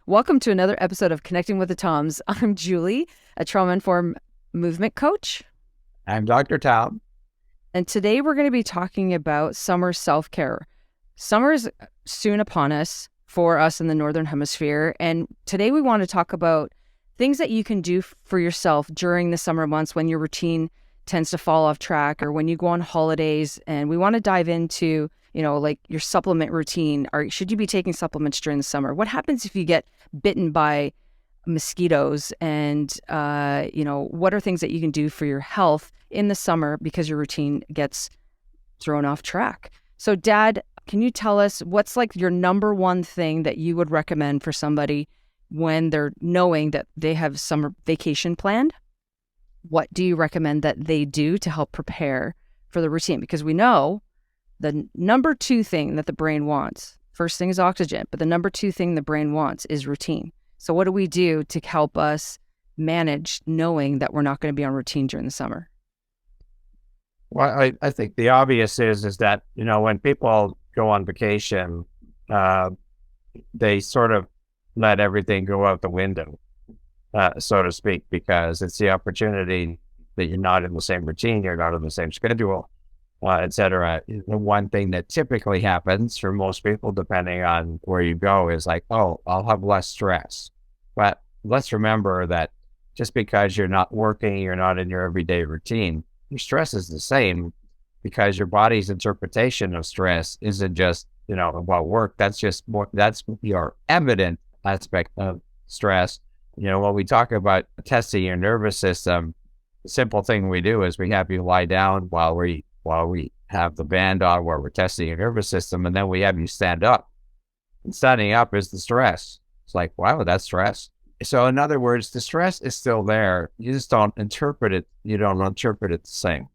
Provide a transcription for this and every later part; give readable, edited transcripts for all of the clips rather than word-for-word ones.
Welcome to another episode of Connecting with the Thoms. I'm Julie, a trauma-informed movement coach. I'm Dr. Thom. And today we're going to be talking about summer self-care. Summer is soon upon us for us in the Northern Hemisphere. And today we want to talk about things that you can do for yourself during the summer months when your routine tends to fall off track or when you go on holidays. And we want to dive into, like your supplement routine. Should you be taking supplements during the summer? What happens if you get bitten by mosquitoes? And, what are things that you can do for your health in the summer because your routine gets thrown off track? So, Dad, can you tell us what's like your number one thing that you would recommend for somebody when they're knowing that they have summer vacation planned? What do you recommend that they do to help prepare for the routine? Because we know the number two thing that the brain wants, first thing is oxygen, but the number two thing the brain wants is routine. So what do we do to help us manage knowing that we're not going to be on routine during the summer? Well, I think the obvious is that, when people go on vacation, they sort of let everything go out the window, so to speak, because it's the opportunity that you're not in the same routine, you're not in the same schedule, et cetera. The one thing that typically happens for most people, depending on where you go, is like, oh, I'll have less stress. But let's remember that just because you're not working, you're not in your everyday routine, your stress is the same, because your body's interpretation of stress isn't just, about work. That's just more, that's your evident aspect of stress. When we talk about testing your nervous system, the simple thing we do is we have you lie down while we have the band on where we're testing your nervous system, and then we have you stand up. And standing up is the stress. It's like, wow, that's stress. So in other words, the stress is still there. You just don't interpret it. You don't interpret it the same.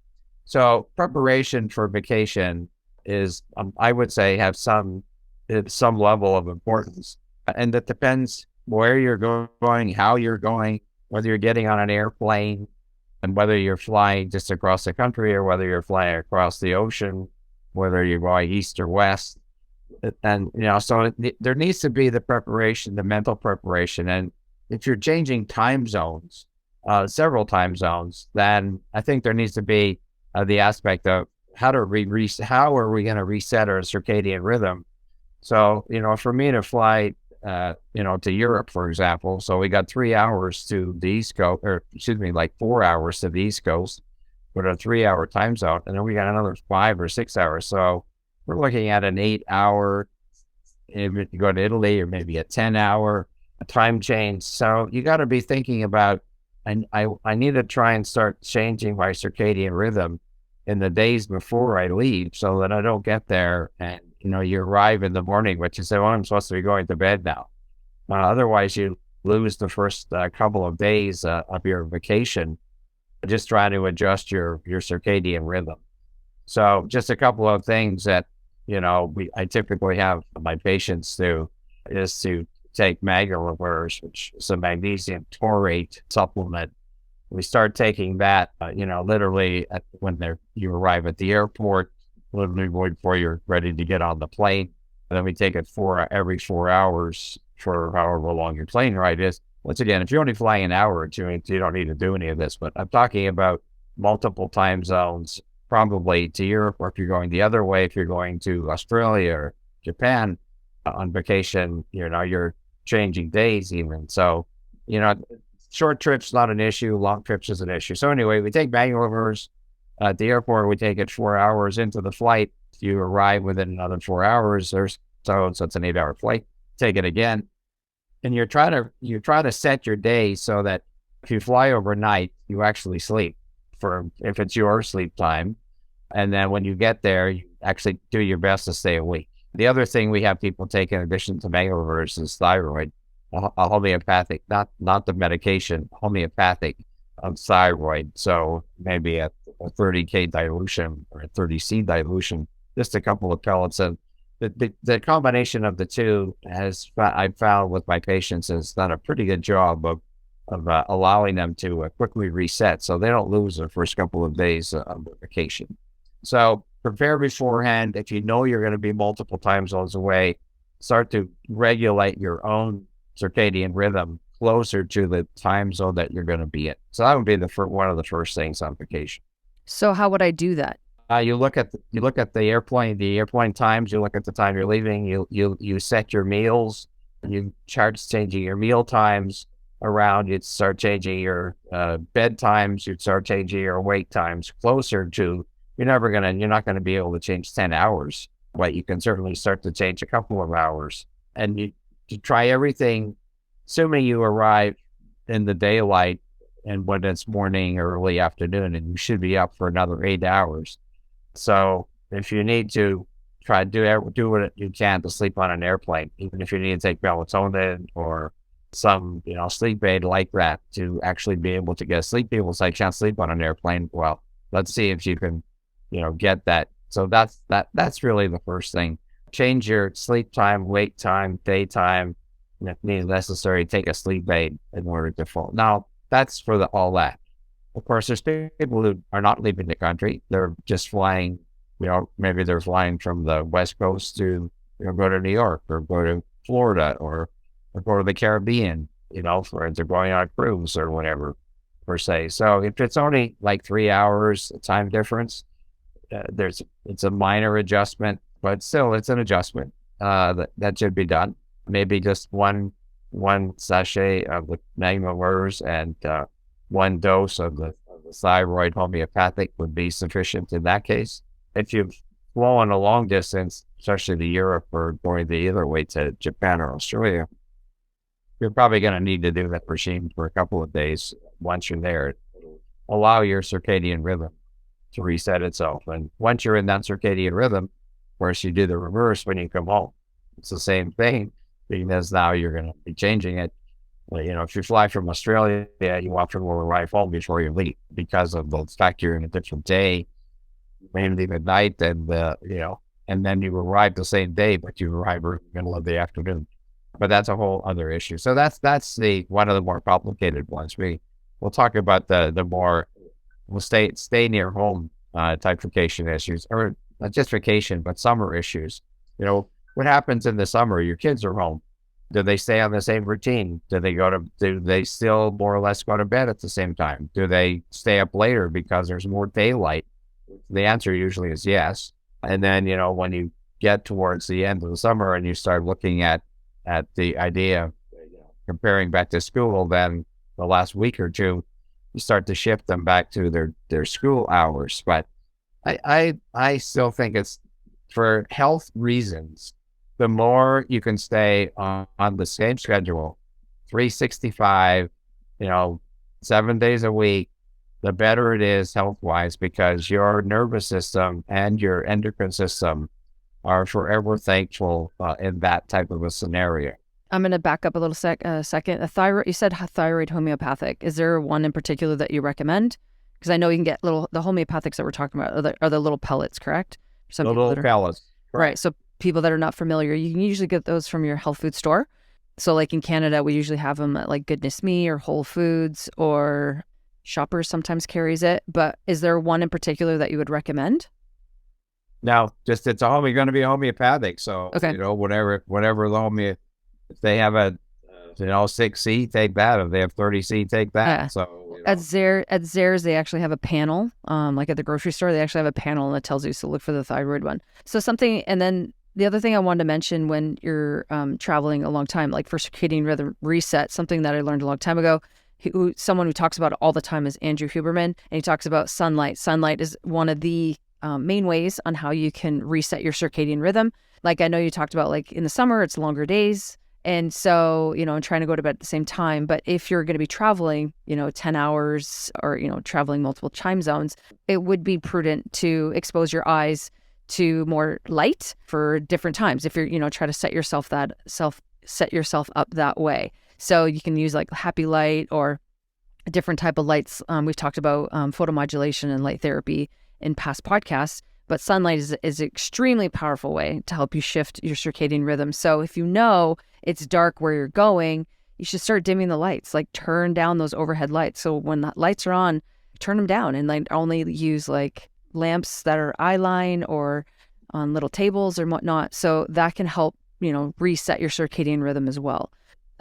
So preparation for vacation is, I would say, have some level of importance. And that depends where you're going, how you're going, whether you're getting on an airplane, and whether you're flying just across the country or whether you're flying across the ocean, whether you're going east or west. And, so there needs to be the preparation, the mental preparation. And if you're changing time zones, several time zones, then I think there needs to be the aspect of how are we going to reset our circadian rhythm? So, for me to fly, to Europe, for example, so we got 3 hours to the East Coast, or excuse me, like 4 hours to the East Coast with a 3 hour time zone. And then we got another 5 or 6 hours. So we're looking at an 8 hour, if you go to Italy, or maybe a 10 hour time change. So you got to be thinking about, I need to try and start changing my circadian rhythm in the days before I leave, so that I don't get there and, you arrive in the morning, which you say, well, I'm supposed to be going to bed now. Otherwise, you lose the first couple of days of your vacation, just trying to adjust your circadian rhythm. So just a couple of things that, I typically have my patients do is to take magnolivers, which is a magnesium taurate supplement. We start taking that, literally when you arrive at the airport, literally before you're ready to get on the plane. And then we take it every 4 hours for however long your plane ride is. Once again, if you're only flying an hour or two, you don't need to do any of this. But I'm talking about multiple time zones, probably to Europe, or if you're going the other way, if you're going to Australia or Japan on vacation, you're changing days even. So, short trips not an issue, long trips is an issue. So anyway, we take magnolivers at the airport. We take it 4 hours into the flight. You arrive within another 4 hours or so it's an 8 hour flight. Take it again, and you try to set your day so that if you fly overnight, you actually sleep if it's your sleep time, and then when you get there, you actually do your best to stay awake. The other thing we have people take in addition to magnolivers is thyroid, a homeopathic, not the medication, homeopathic of thyroid. So maybe a 30K dilution or a 30C dilution, just a couple of pellets. And the combination of the two I've found with my patients has done a pretty good job of allowing them to quickly reset, so they don't lose their first couple of days of vacation. So prepare beforehand. If you know you're going to be multiple time zones away, start to regulate your own circadian rhythm closer to the time zone that you're going to be in. So that would be one of the first things on vacation. So how would I do that? You look at the airplane times. You look at the time you're leaving. You set your meals. You start changing your meal times around. You'd start changing your bed times. You'd start changing your wake times closer to. You're not gonna be able to change 10 hours, but you can certainly start to change a couple of hours. And you try everything, assuming you arrive in the daylight and when it's morning or early afternoon, and you should be up for another 8 hours. So if you need to try to do what you can to sleep on an airplane, even if you need to take melatonin or some, sleep aid like that to actually be able to get sleep. People say, I can't sleep on an airplane. Well, let's see if you can, get that. So that's really the first thing. Change your sleep time, wake time, daytime, and if necessary, take a sleep aid in order to fall. Now, that's for all that. Of course, there's people who are not leaving the country. They're just flying, maybe they're flying from the West Coast to, go to New York or go to Florida or go to the Caribbean, for they're going on a cruise or whatever, per se. So if it's only like 3 hours time difference, it's a minor adjustment, but still it's an adjustment that should be done. Maybe just one sachet of the magnolures and one dose of the thyroid homeopathic would be sufficient in that case. If you've flown a long distance, especially to Europe or going the other way to Japan or Australia, you're probably going to need to do that regime for a couple of days. Once you're there, allow your circadian rhythm to reset itself. And once you're in that circadian rhythm, of course, you do the reverse when you come home. It's the same thing, because now you're going to be changing it. If you fly from Australia, you often will arrive home before you leave because of the fact you're in a different day, mainly the night, and and then you arrive the same day, but you arrive in the middle of the afternoon. But that's a whole other issue. So that's the one of the more complicated ones. We'll talk about we'll stay near home type vacation issues, or not just vacation, but summer issues. What happens in the summer? Your kids are home. Do they stay on the same routine? Do they still more or less go to bed at the same time? Do they stay up later because there's more daylight? The answer usually is yes. And then, when you get towards the end of the summer and you start looking at the idea of comparing back to school, then the last week or two, you start to shift them back to their school hours. But I still think it's for health reasons. The more you can stay on the same schedule, 365, 7 days a week, the better it is health-wise, because your nervous system and your endocrine system are forever thankful in that type of a scenario. I'm going to back up a little second. You said thyroid homeopathic. Is there one in particular that you recommend? Because I know you can get the homeopathics that we're talking about are the little pellets, correct? The little pellets. Right. So people that are not familiar, you can usually get those from your health food store. So like in Canada, we usually have them at like Goodness Me or Whole Foods, or Shoppers sometimes carries it. But is there one in particular that you would recommend? No, just it's only going to be homeopathic. So, okay. Whatever the if they have a 6C, take that. If they have 30C, take that. So at Zehrs, they actually have a panel. Like at the grocery store, they actually have a panel that tells you to look for the thyroid one. So and then the other thing I wanted to mention when you're traveling a long time, like for circadian rhythm reset, something that I learned a long time ago, someone who talks about it all the time is Andrew Huberman, and he talks about sunlight. Sunlight is one of the main ways on how you can reset your circadian rhythm. Like I know you talked about, like in the summer, it's longer days. And so, and trying to go to bed at the same time. But if you're going to be traveling, 10 hours or, traveling multiple time zones, it would be prudent to expose your eyes to more light for different times. If you're, try to set yourself up that way. So you can use like happy light or a different type of lights. We've talked about photomodulation and light therapy in past podcasts. But sunlight is an extremely powerful way to help you shift your circadian rhythm. So if it's dark where you're going, you should start dimming the lights, like turn down those overhead lights. So when the lights are on, turn them down and like only use like lamps that are eye line or on little tables or whatnot. So that can help, reset your circadian rhythm as well.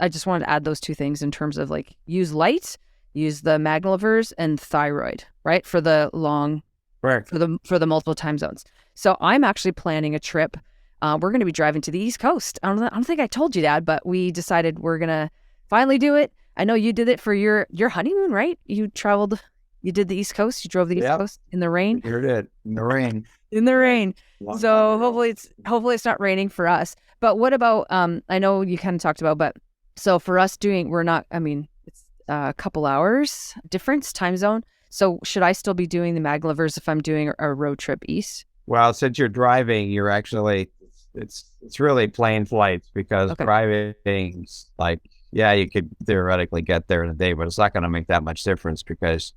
I just wanted to add those two things in terms of like use light, use the magnolivers and thyroid, right? For the long, Correct. for the multiple time zones. So I'm actually planning a trip. We're going to be driving to the East Coast. I don't think I told you that, but we decided we're going to finally do it. I know you did it for your honeymoon, right? You did the East Coast. You drove the East Coast in the rain. Sure did. In the rain. In the rain. So hopefully it's not raining for us. But what about, I know you kind of talked about, but so for us it's a couple hours difference, time zone. So should I still be doing the magnolivers if I'm doing a road trip east? Well, since you're driving, you're actually, it's really plane flights because driving's like, yeah, you could theoretically get there in a day, but it's not going to make that much difference because,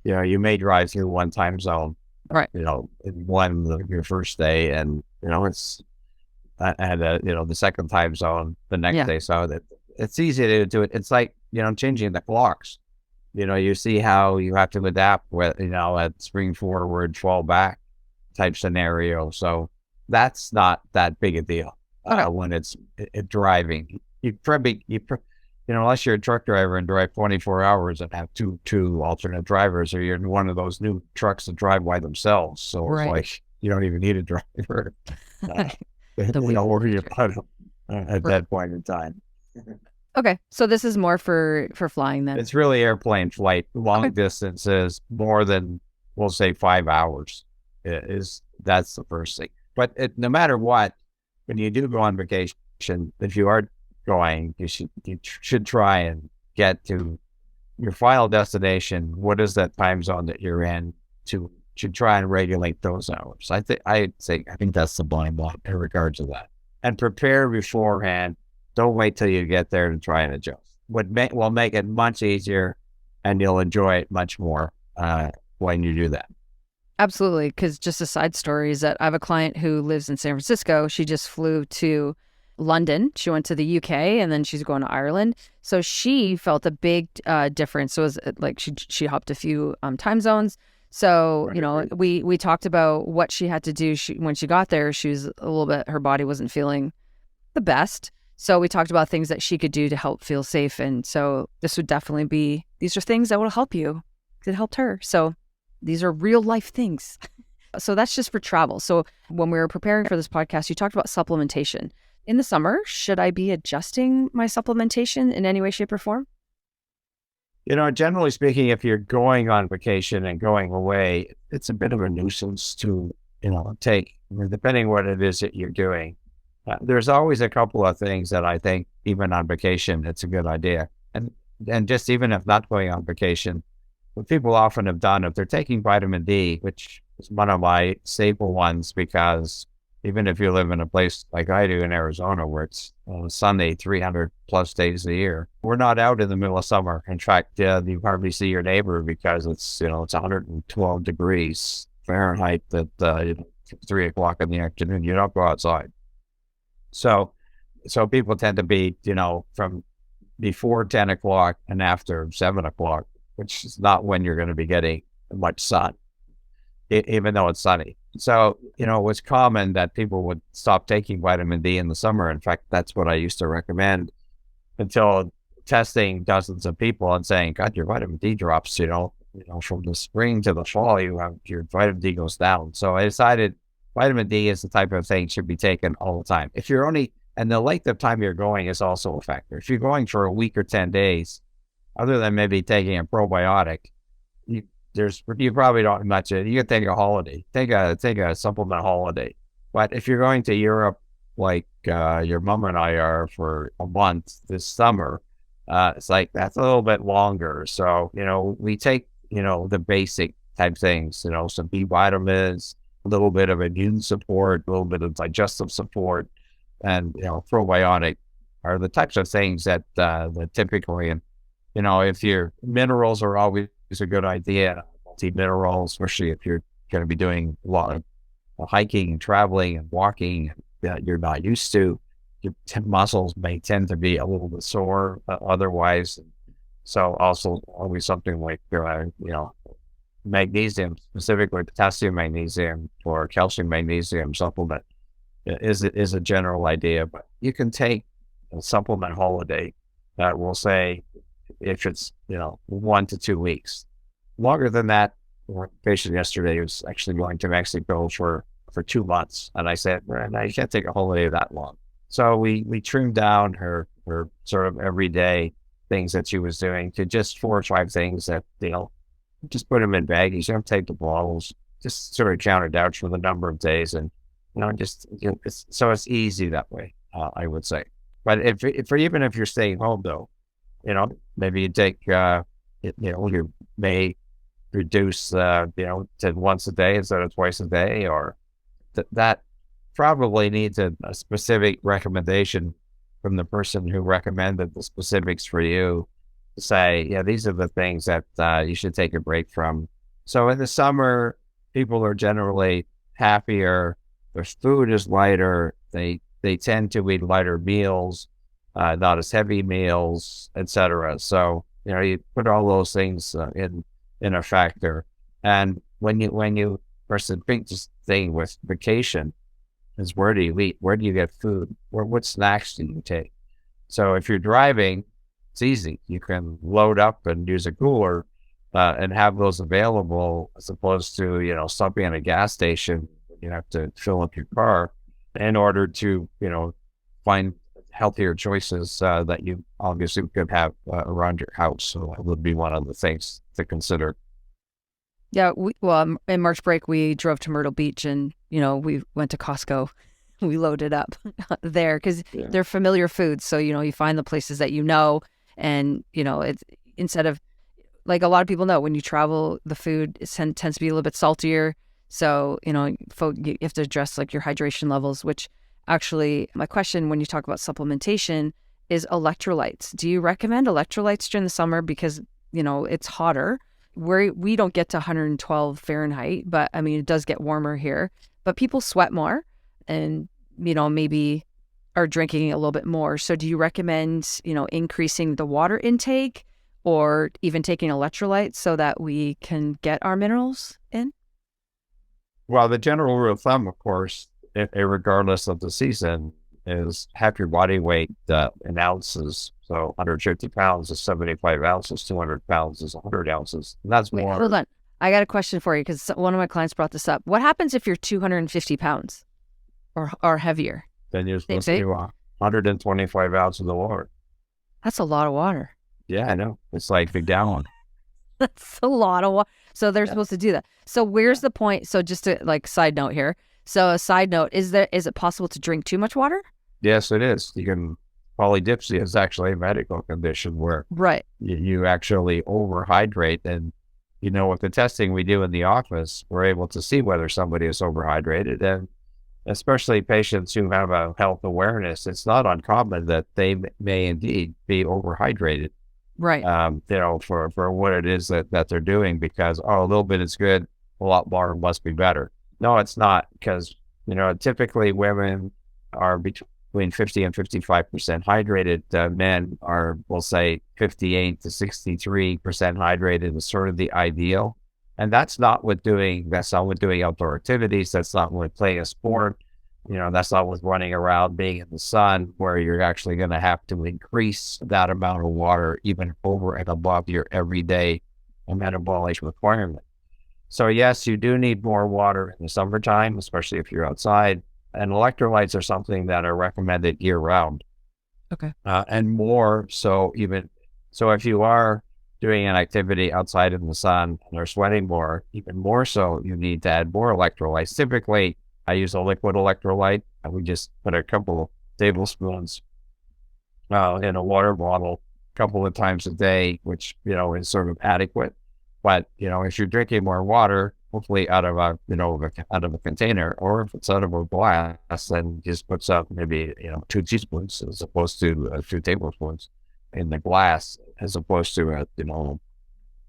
you may drive through one time zone, right? In your first day, and it's the second time zone the next day. So that it's easy to do it. It's like changing the clocks. You see how you have to adapt with at spring forward, fall back type scenario. So that's not that big a deal when it's driving. Unless you're a truck driver and drive 24 hours and have two alternate drivers, or you're in one of those new trucks that drive by themselves. So it's like you don't even need a driver. Worry about them at that point in time. Okay, so this is more for flying then. It's really airplane flight, long distances, more than we'll say 5 hours. That's the first thing. But no matter what, when you do go on vacation, if you are going, you should try and get to your final destination. What is that time zone that you're in? Should try and regulate those hours. I think that's the blind spot in regards to that. And prepare beforehand. Don't wait till you get there to try and adjust. Will make it much easier, and you'll enjoy it much more when you do that. Absolutely, because just a side story is that I have a client who lives in San Francisco. She just flew to London. She went to the UK, and then she's going to Ireland. So she felt a big difference. So it was like she hopped a few time zones. So, we talked about what she had to do. When she got there, she was her body wasn't feeling the best. So we talked about things that she could do to help feel safe. And so this would definitely these are things that will help you. It helped her. So these are real life things. So that's just for travel. So when we were preparing for this podcast, you talked about supplementation. In the summer, should I be adjusting my supplementation in any way, shape, or form? Generally speaking, if you're going on vacation and going away, it's a bit of a nuisance to, take, depending what it is that you're doing. There's always a couple of things that I think, even on vacation, it's a good idea. And just even if not going on vacation, what people often have done, if they're taking vitamin D, which is one of my staple ones, because even if you live in a place like I do in Arizona, where it's sunny 300 plus days a year, we're not out in the middle of summer. In fact, you hardly see your neighbor because it's 112 degrees Fahrenheit at 3 o'clock in the afternoon. You don't go outside. So people tend to be, from before 10 o'clock and after 7 o'clock, which is not when you're going to be getting much sun, even though it's sunny. So, it was common that people would stop taking vitamin D in the summer. In fact, that's what I used to recommend until testing dozens of people and saying, God, your vitamin D drops, from the spring to the fall, your vitamin D goes down. So I decided vitamin D is the type of thing should be taken all the time. And the length of time you're going is also a factor. If you're going for a week or 10 days, other than maybe taking a probiotic, you probably don't much. You can take a holiday, take a supplement holiday. But if you're going to Europe, like your mom and I are for a month this summer, it's like that's a little bit longer. So we take the basic type things, some B vitamins, a little bit of immune support, a little bit of digestive support, and probiotic are the types of things that typically, and if your minerals are always a good idea, multi-minerals, especially if you're going to be doing a lot of hiking and traveling and walking that you're not used to, your muscles may tend to be a little bit sore otherwise. So also always something like magnesium, specifically potassium magnesium or calcium magnesium supplement is a general idea, but you can take a supplement holiday that will say if it's, 1 to 2 weeks. Longer than that, one patient yesterday was actually going to Mexico for 2 months. And I said, well, no, you can't take a holiday that long. So we trimmed down her sort of everyday things that she was doing to just 4 or 5 things that, just put them in baggies. You don't take the bottles, just sort of count it out for the number of days. And, so it's easy that way, I would say. But even if you're staying home though, maybe you take, you may reduce, to once a day instead of twice a day, or that probably needs a specific recommendation from the person who recommended the specifics for you to say, yeah, these are the things that you should take a break from. So in the summer, people are generally happier. Their food is lighter. They tend to eat lighter meals, not as heavy meals, etc. So, you put all those things in a factor. And when you, first, the big thing with vacation is, where do you eat? Where do you get food? What snacks do you take? So if you're driving, it's easy. You can load up and use a cooler and have those available, as opposed to, stopping at a gas station. You have to fill up your car in order to, find healthier choices that you obviously could have around your house. So that would be one of the things to consider. Yeah, in March break, we drove to Myrtle Beach and, we went to Costco. We loaded up there because they're familiar foods. So, you find the places that and, it's instead of, like a lot of people know, when you travel, the food tends to be a little bit saltier. So, you have to address like your hydration levels, which actually, my question when you talk about supplementation is electrolytes. Do you recommend electrolytes during the summer? Because, it's hotter. We don't get to 112 Fahrenheit, but I mean, it does get warmer here. But people sweat more and, maybe are drinking a little bit more. So do you recommend, increasing the water intake or even taking electrolytes so that we can get our minerals in? Well, the general rule of thumb, of course, regardless of the season, is have your body weight in ounces. So 150 pounds is 75 ounces, 200 pounds is 100 ounces. And that's Wait, more. hold on. I got a question for you because one of my clients brought this up. What happens if you're 250 pounds or heavier? Then you're supposed to do 125 ounces of water. That's a lot of water. Yeah, I know. It's like big gallon. That's a lot of water. So they're supposed to do that. So where's the point? So just to side note here. So a side note, is it possible to drink too much water? Yes, it is. Polydipsia is actually a medical condition where you actually overhydrate. And, with the testing we do in the office, we're able to see whether somebody is overhydrated. And especially patients who have a health awareness, it's not uncommon that they may indeed be overhydrated. Right. For what it is that they're doing, because, a little bit is good, a lot more must be better. No, it's not, because, typically women are between 50 and 55% hydrated. Men are, we'll say, 58 to 63% hydrated is sort of the ideal. And that's not with doing outdoor activities. That's not with playing a sport. That's not with running around, being in the sun, where you're actually going to have to increase that amount of water even over and above your everyday metabolic requirement. So yes, you do need more water in the summertime, especially if you're outside. And electrolytes are something that are recommended year round. Okay. And more so if you are doing an activity outside in the sun and are sweating more, even more so, you need to add more electrolytes. Typically, I use a liquid electrolyte, and we just put a couple of tablespoons in a water bottle a couple of times a day, which, is sort of adequate. But, if you're drinking more water, hopefully out of a container, or if it's out of a glass, then just put some, maybe, 2 teaspoons as opposed to 2 tablespoons in the glass, as opposed to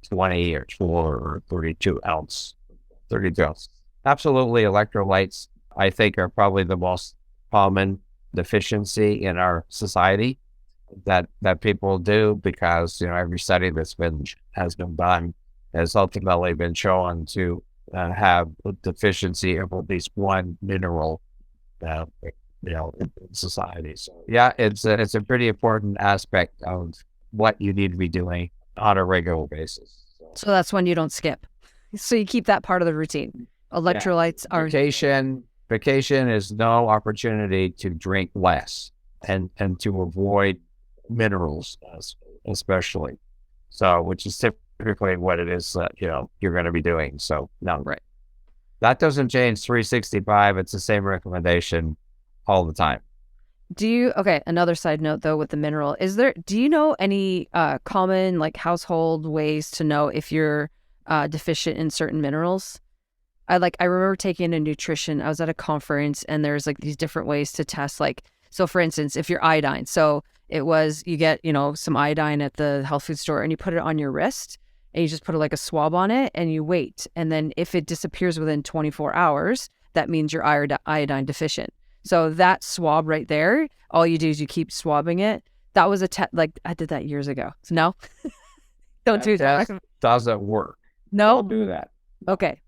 20 or 4 or 32 ounce. Absolutely, electrolytes, I think, are probably the most common deficiency in our society that people do, because every study has been done has ultimately been shown to have a deficiency of at least one mineral in society. So yeah, it's a pretty important aspect of what you need to be doing on a regular basis. So, So that's when you don't skip. So you keep that part of the routine. yeah, Electrolytes are vacation is no opportunity to drink less and to avoid minerals, especially. So, which is typically what it is that you're going to be doing. So, no, right. that doesn't change 365. It's the same recommendation all the time. Okay, another side note though with the mineral, do you know any common like household ways to know if you're deficient in certain minerals? I remember taking a nutrition, I was at a conference and there's like these different ways to test so for instance, if you're iodine, so it was you get, some iodine at the health food store and you put it on your wrist and you just put like a swab on it and you wait. And then if it disappears within 24 hours, that means you're iodine deficient. So that swab right there, all you do is you keep swabbing it. That was I did that years ago. So no, don't do that. Doesn't work. No, Don't do that. Okay.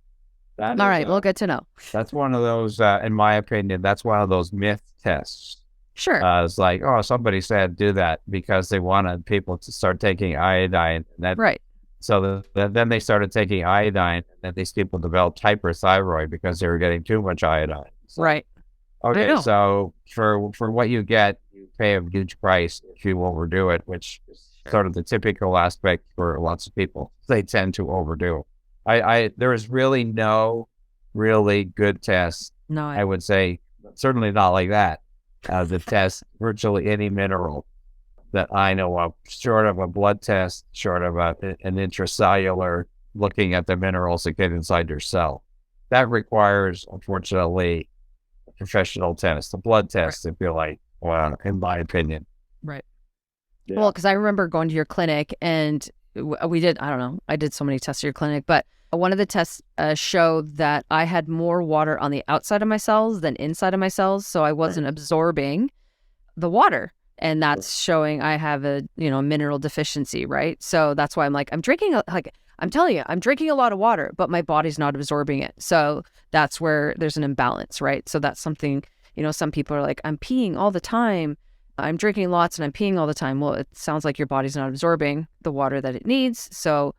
All right. Well, good to know. That's one of those, in my opinion, that's one of those myth tests. Sure. It's like, oh, somebody said do that because they wanted people to start taking iodine. Right. So then they started taking iodine, and then these people developed hyperthyroid because they were getting too much iodine. So, right. okay, so for what you get, you pay a huge price if you overdo it, which is sort of the typical aspect for lots of people. They tend to overdo. There is really no really good test. No, I would say certainly not like that. To test virtually any mineral that I know of, short of a blood test, short of an intracellular looking at the minerals that get inside your cell. That requires, unfortunately, a professional test, a blood test, if you like, well, in my opinion. Right. Yeah. Well, because I remember going to your clinic and we did, I don't know, I did so many tests at your clinic, but one of the tests showed that I had more water on the outside of my cells than inside of my cells. So I wasn't absorbing the water. And that's showing I have a, mineral deficiency, right? So that's why I'm like, I'm drinking, I'm telling you, I'm drinking a lot of water, but my body's not absorbing it. So that's where there's an imbalance, right? So that's something, some people are like, I'm peeing all the time. I'm drinking lots and I'm peeing all the time. Well, it sounds like your body's not absorbing the water that it needs. So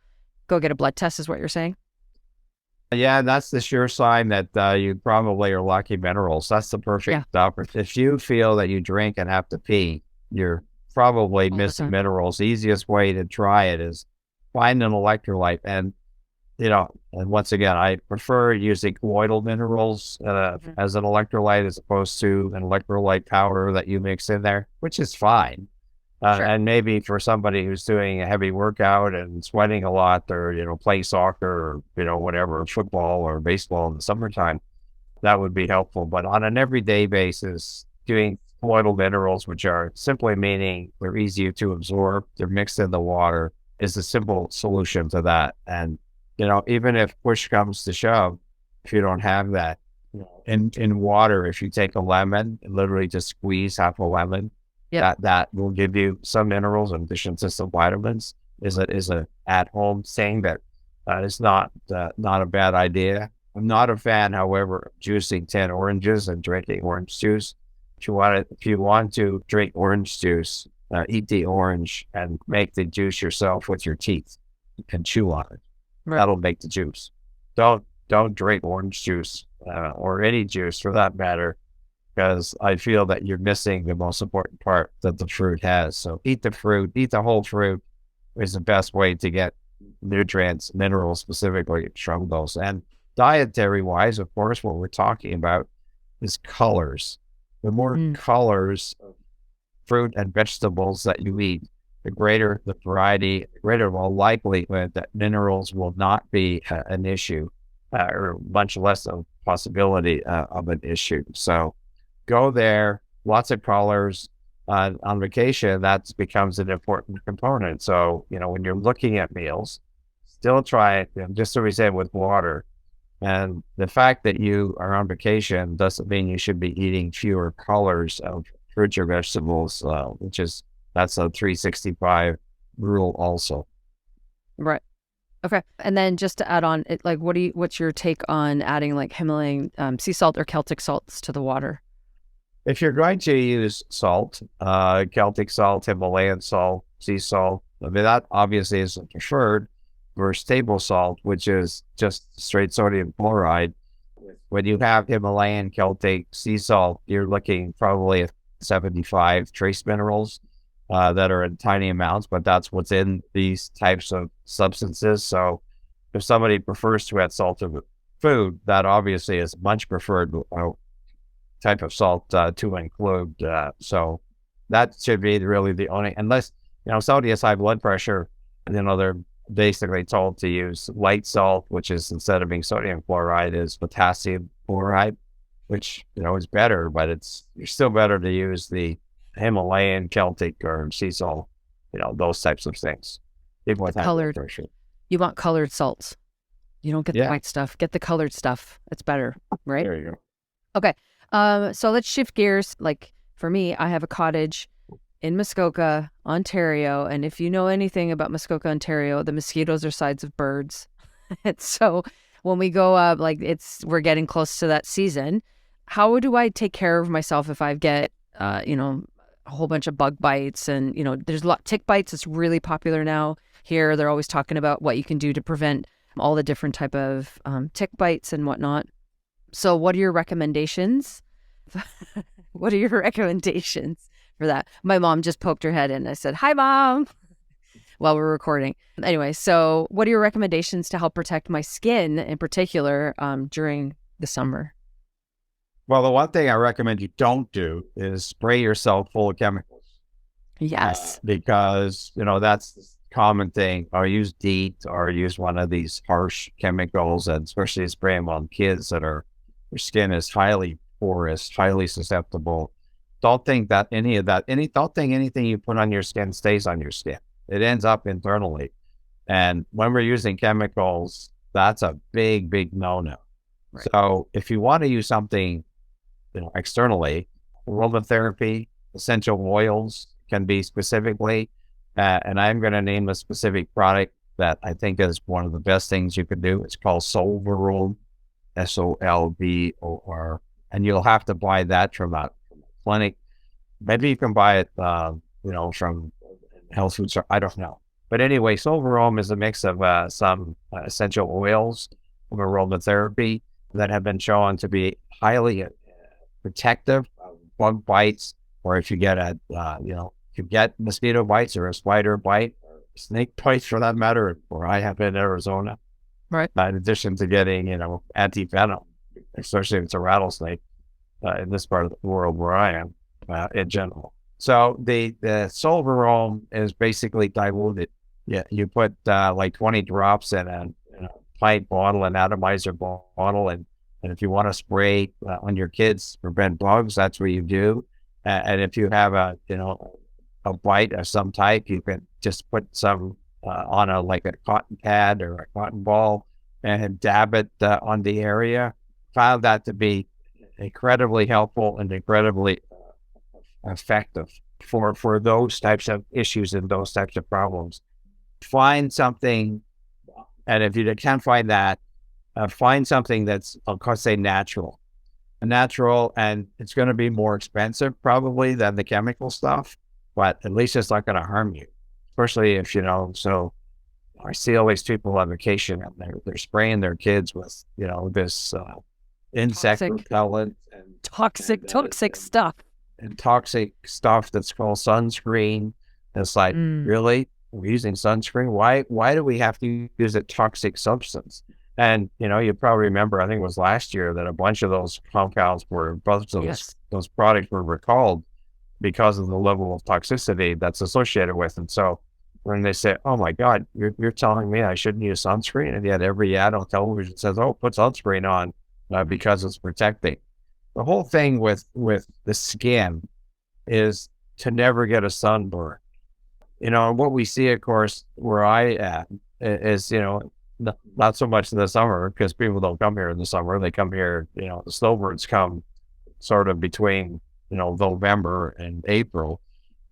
go get a blood test is what you're saying? Yeah, that's the sure sign that you probably are lacking minerals. That's the perfect opportunity. If you feel that you drink and have to pee, you're probably missing minerals. The easiest way to try it is find an electrolyte. And, and once again, I prefer using colloidal minerals as an electrolyte as opposed to an electrolyte powder that you mix in there, which is fine. Sure. And maybe for somebody who's doing a heavy workout and sweating a lot or, playing soccer or, whatever, football or baseball in the summertime, that would be helpful. But on an everyday basis, doing colloidal minerals, which are simply meaning they're easier to absorb, they're mixed in the water, is a simple solution to that. And, even if push comes to shove, if you don't have that in water, if you take a lemon and literally just squeeze half a lemon, that will give you some minerals in addition to some vitamins. Is a at home thing that is not a bad idea. I'm not a fan, however, of juicing 10 oranges and drinking orange juice. If you want to drink orange juice, eat the orange and make the juice yourself with your teeth and chew on it. Right. That'll make the juice. Don't drink orange juice or any juice for that matter, because I feel that you're missing the most important part that the fruit has. So eat the fruit, eat the whole fruit is the best way to get nutrients, minerals specifically from those. And dietary wise, of course, what we're talking about is colors. The more colors of fruit and vegetables that you eat, the greater the variety, the greater the likelihood that minerals will not be an issue or much less of possibility of an issue. So go there, lots of colors. On vacation, that becomes an important component. So, when you're looking at meals, still try it, just so we said, with water. And the fact that you are on vacation doesn't mean you should be eating fewer colors of fruits or vegetables, that's a 365 rule also. Right. Okay. And then just to add on, what's your take on adding like Himalayan sea salt or Celtic salts to the water? If you're going to use salt, Celtic salt, Himalayan salt, sea salt, I mean, that obviously is preferred versus table salt, which is just straight sodium chloride. When you have Himalayan, Celtic, sea salt, you're looking probably at 75 trace minerals that are in tiny amounts, but that's what's in these types of substances. So if somebody prefers to add salt to food, that obviously is much preferred type of salt to include. So that should be really the only, unless, somebody has high blood pressure, they're basically told to use light salt, which is, instead of being sodium chloride, is potassium chloride, which, is better, but you're still better to use the Himalayan, Celtic, or sea salt, those types of things. People with high blood pressure. You want colored salts. You don't get the white stuff. Get the colored stuff. It's better, right? There you go. Okay. So let's shift gears. Like for me, I have a cottage in Muskoka, Ontario. And if you know anything about Muskoka, Ontario, the mosquitoes are sides of birds. And so when we go up, we're getting close to that season. How do I take care of myself if I get, a whole bunch of bug bites? And, there's a lot, tick bites. It's really popular now here. They're always talking about what you can do to prevent all the different type of tick bites and whatnot. So what are your recommendations? What are your recommendations for that? My mom just poked her head in. I said, "Hi, Mom," while we're recording. Anyway, so what are your recommendations to help protect my skin in particular during the summer? Well, the one thing I recommend you don't do is spray yourself full of chemicals. Yes. Because, that's the common thing. Or use DEET, or use one of these harsh chemicals, and especially spray them on kids their skin is highly porous, highly susceptible. Don't think that don't think anything you put on your skin stays on your skin. It ends up internally. And when we're using chemicals, that's a big, big no-no. Right. So if you want to use something, externally, aromatherapy, essential oils can be specifically, and I'm going to name a specific product that I think is one of the best things you can do. It's called Solvorol, Solvor, and you'll have to buy that from a clinic. Maybe you can buy it, from health food store. I don't know. But anyway, Solvorol is a mix of some essential oils of aromatherapy that have been shown to be highly protective of bug bites, or if you get if you get mosquito bites or a spider bite or snake bites for that matter, where I have in Arizona. Right. In addition to getting, anti-venom, especially if it's a rattlesnake in this part of the world where I am in general. So the Solvorol is basically diluted. Yeah, you put 20 drops in a pint bottle, an atomizer bottle, and if you want to spray on your kids to prevent bugs, that's what you do. And if you have a bite of some type, you can just put some on a cotton pad or a cotton ball and dab it on the area. Found that to be incredibly helpful and incredibly effective for those types of issues and those types of problems. Find something, and if you can't find that, find something that's, I'll say, natural, and it's going to be more expensive probably than the chemical stuff, but at least it's not going to harm you, especially if, so I see all these people on vacation and they're spraying their kids with, this insect repellent and toxic stuff. And toxic stuff that's called sunscreen. It's like, really? We're using sunscreen? Why do we have to use a toxic substance? And, you probably remember, I think it was last year, that a bunch of those compounds those products were recalled because of the level of toxicity that's associated with them. So when they say, "Oh my God, you're telling me I shouldn't use sunscreen," and yet every ad on television says, "Oh, put sunscreen on because it's protecting." The whole thing with the skin is to never get a sunburn. What we see, of course, where I am is, not so much in the summer, because people don't come here in the summer. They come here, the snowbirds come sort of between, November and April.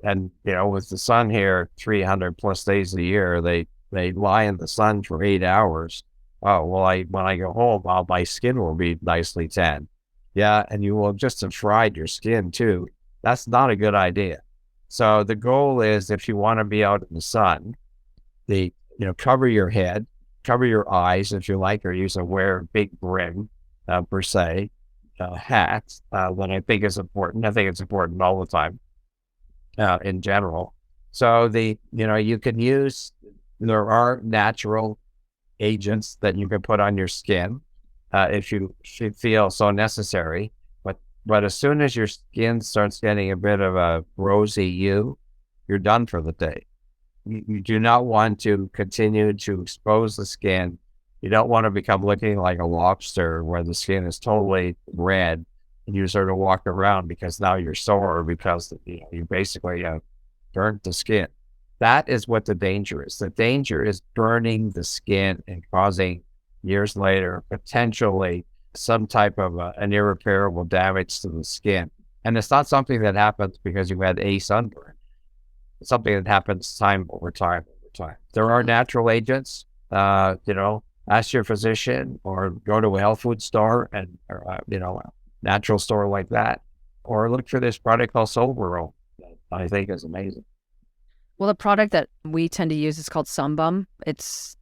And, with the sun here, 300 plus days a year, they lie in the sun for 8 hours. Oh, well, when I go home, my skin will be nicely tan. Yeah, and you will just have fried your skin too. That's not a good idea. So the goal is, if you want to be out in the sun, cover your head, cover your eyes if you like, or wear a big brim per se, hat. What I think is important. I think it's important all the time in general. So you can use. There are natural agents that you can put on your skin if you feel so necessary. But as soon as your skin starts getting a bit of a rosy hue, you're done for the day. You do not want to continue to expose the skin. You don't want to become looking like a lobster where the skin is totally red and you sort of walk around because now you're sore because you basically burnt the skin. That is what the danger is. The danger is burning the skin and causing, years later, potentially some type of an irreparable damage to the skin. And it's not something that happens because you had a sunburn. It's something that happens time over time. There are natural agents, ask your physician or go to a health food store or a natural store like that, or look for this product called Soberol that I think is amazing. Well, the product that we tend to use is called Sunbum. It's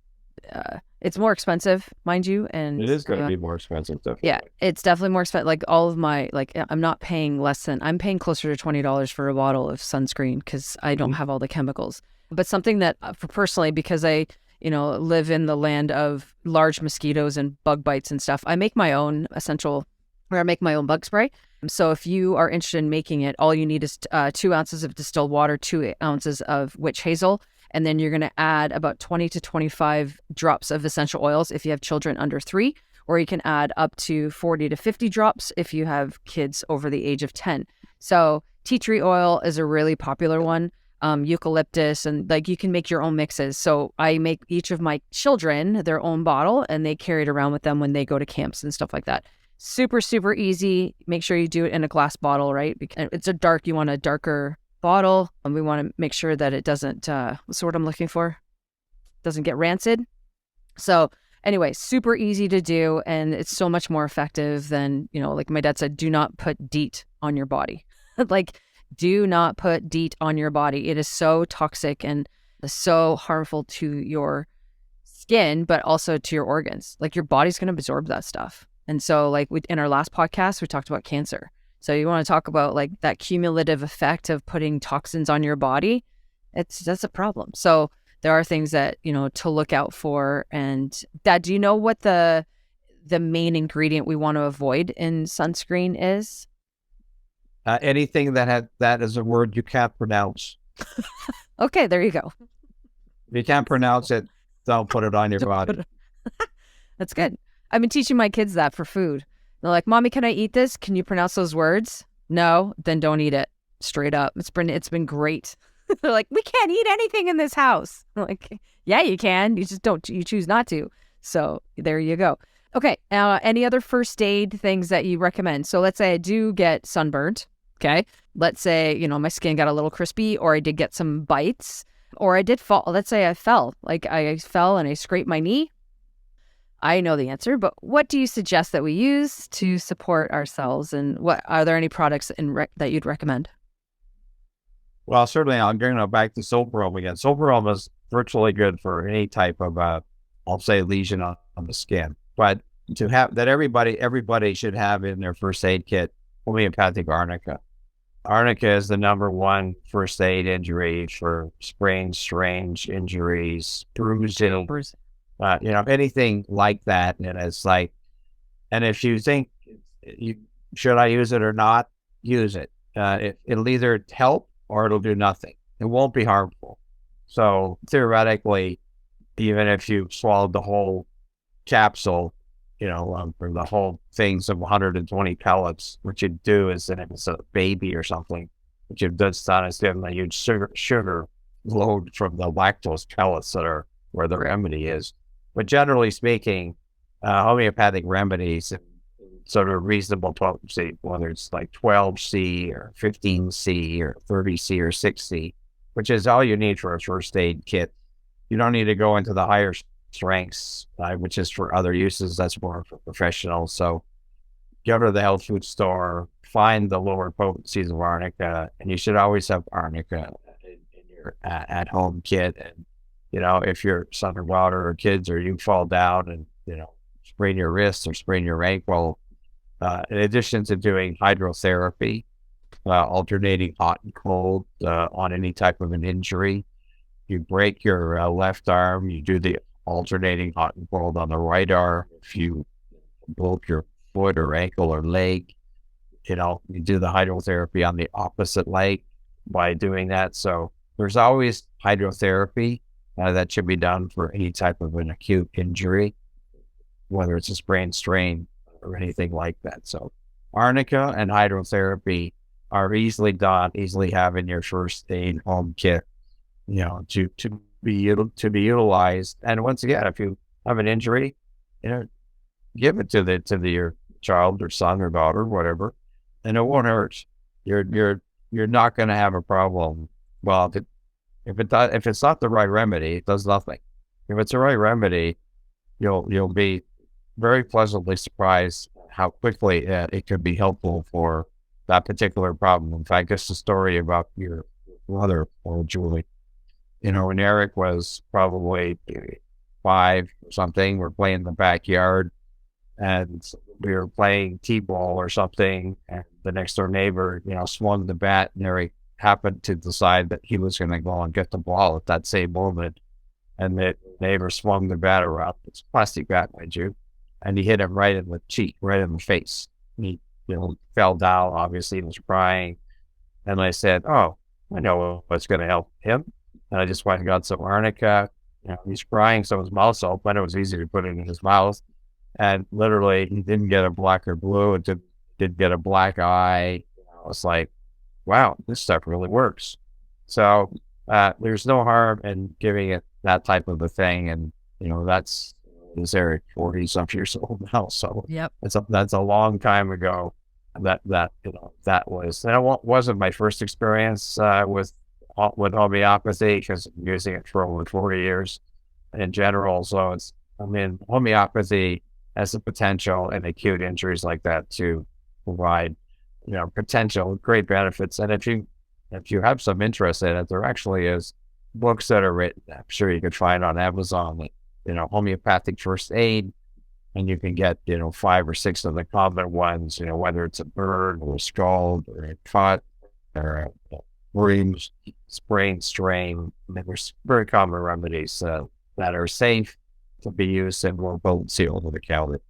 more expensive, mind you, and it is going to be more expensive, definitely. Yeah, it's definitely more expensive. Like all of my, I'm not paying I'm paying closer to $20 for a bottle of sunscreen because I don't have all the chemicals. But something that, for personally, because I, live in the land of large mosquitoes and bug bites and stuff, I make my own I make my own bug spray. So if you are interested in making it, all you need is 2 ounces of distilled water, 2 ounces of witch hazel, and then you're going to add about 20 to 25 drops of essential oils if you have children under 3, or you can add up to 40 to 50 drops if you have kids over the age of 10. So tea tree oil is a really popular one, eucalyptus, and you can make your own mixes. So I make each of my children their own bottle and they carry it around with them when they go to camps and stuff like that. Super, super easy. Make sure you do it in a glass bottle, right? Because you want a darker bottle, and we want to make sure that it doesn't what's the word I'm looking for, doesn't get rancid. So anyway, super easy to do, and it's so much more effective than, like my dad said, do not put DEET on your body. Do not put DEET on your body. It is so toxic and so harmful to your skin, but also to your organs. Your body's going to absorb that stuff. And so in our last podcast, we talked about cancer. So you want to talk about that cumulative effect of putting toxins on your body. That's a problem. So there are things that, to look out for. And Dad, do you know what the main ingredient we want to avoid in sunscreen is? Anything that is a word you can't pronounce. Okay, there you go. If you can't pronounce it, don't put it on your body. That's good. I've been teaching my kids that for food. They're like, Mommy, can I eat this? Can you pronounce those words? No, then don't eat it. Straight up. It's been great. They're like, we can't eat anything in this house. I'm like, yeah, you can. You choose not to. So there you go. Okay. Any other first aid things that you recommend? So let's say I do get sunburned. Okay. Let's say, my skin got a little crispy, or I did get some bites, or I did fall. Let's say I fell. I fell and I scraped my knee. I know the answer, but what do you suggest that we use to support ourselves? And are there any products that you'd recommend? Well, certainly I'm going to go back to Soberol again. Soberol is virtually good for any type of, I'll say, lesion on the skin. But to have that, everybody should have in their first aid kit homeopathic arnica. Arnica is the number one first aid injury for sprains, strange injuries, bruising. Anything like that. And it's and if you think, should I use it or not, use it. It'll either help or it'll do nothing. It won't be harmful. So theoretically, even if you swallowed the whole capsule, or the whole things of 120 pellets, what you'd do is, if it's a baby or something, what you've done is give them a huge sugar load from the lactose pellets that are where the remedy is. But generally speaking, homeopathic remedies, sort of reasonable potency, whether it's 12C or 15C or 30C or 6C, which is all you need for a first aid kit. You don't need to go into the higher strengths, which is for other uses. That's more for professionals. So go to the health food store, find the lower potencies of arnica, and you should always have arnica in your at home kit. And if your son or daughter or kids or you fall down and sprain your wrist or sprain your ankle, in addition to doing hydrotherapy, alternating hot and cold on any type of an injury, you break your left arm, you do the alternating hot and cold on the right arm. If you broke your foot or ankle or leg, you do the hydrotherapy on the opposite leg by doing that. So there's always hydrotherapy that should be done for any type of an acute injury, whether it's a sprain, strain, or anything like that. So arnica and hydrotherapy are easily done, easily have in your first aid home kit, to be utilized. And once again, if you have an injury, give it to your child or son or daughter, whatever, and it won't hurt. You're not going to have a problem. Well, if it's not the right remedy, it does nothing. If it's the right remedy, you'll be very pleasantly surprised how quickly it could be helpful for that particular problem. In fact, just a story about your brother, or Julie. When Eric was probably 5 or something, we're playing in the backyard, and we were playing t-ball or something, and the next door neighbor, swung the bat, and Eric happened to decide that he was going to go and get the ball at that same moment, and the neighbor swung the bat around. It's a plastic bat, mind you, and he hit him right in the cheek, right in the face. He, fell down. Obviously, he was crying, and I said, "Oh, I know what's going to help him." And I just went and got some arnica. He's crying, so his mouth's open. It was easy to put it in his mouth. And literally, he didn't get a black or blue. It didn't get a black eye. I was like, wow, this stuff really works. So there's no harm in giving it that type of a thing. And, that's Eric, 40-something years old now. So Yep. That's a long time ago that was. And it wasn't my first experience with homeopathy, because I'm using it for over 40 years in general. So homeopathy has the potential in acute injuries like that to provide, potential great benefits. And if you have some interest in it, there actually is books that are written, I'm sure you could find on Amazon, homeopathic first aid, and you can get, 5 or 6 of the common ones, whether it's a burn or a scald or a cut or a wounds, sprain, strain. There's very common remedies that are safe to be used and more potency over the counter.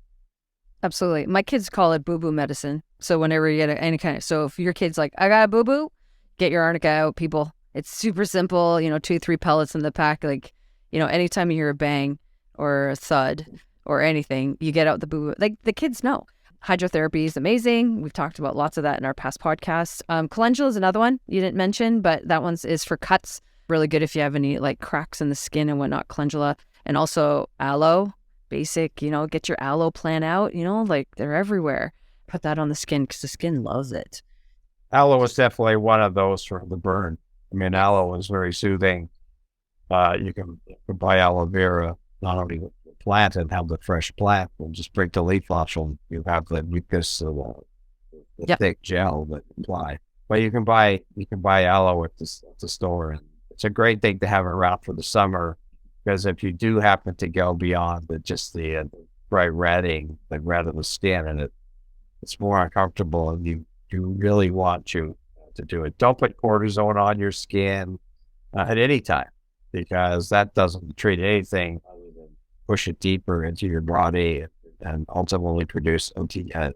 Absolutely. My kids call it boo-boo medicine. So whenever you get any kind of, so if your kid's like, I got a boo-boo, get your arnica out, people. It's super simple, 2-3 pellets in the pack. Like, anytime you hear a bang or a thud or anything, you get out the boo-boo. Like, the kids know. Hydrotherapy is amazing. We've talked about lots of that in our past podcasts. Calendula is another one you didn't mention, but that one's is for cuts. Really good if you have any like cracks in the skin and whatnot. Calendula. And also aloe, basic, get your aloe plant out, like they're everywhere. Put that on the skin because the skin loves it. Aloe is definitely one of those for the burn. Aloe is very soothing. You can buy aloe vera, not only plant and have the fresh plant, and just break the leaf off, and you have the mucus, the thick gel that you apply. But you can buy aloe at the store, and it's a great thing to have around for the summer, because if you do happen to go beyond the bright redding, the red of the skin, and it's more uncomfortable, and you really want to do it. Don't put cortisone on your skin at any time, because that doesn't treat anything other than push it deeper into your body and ultimately produce a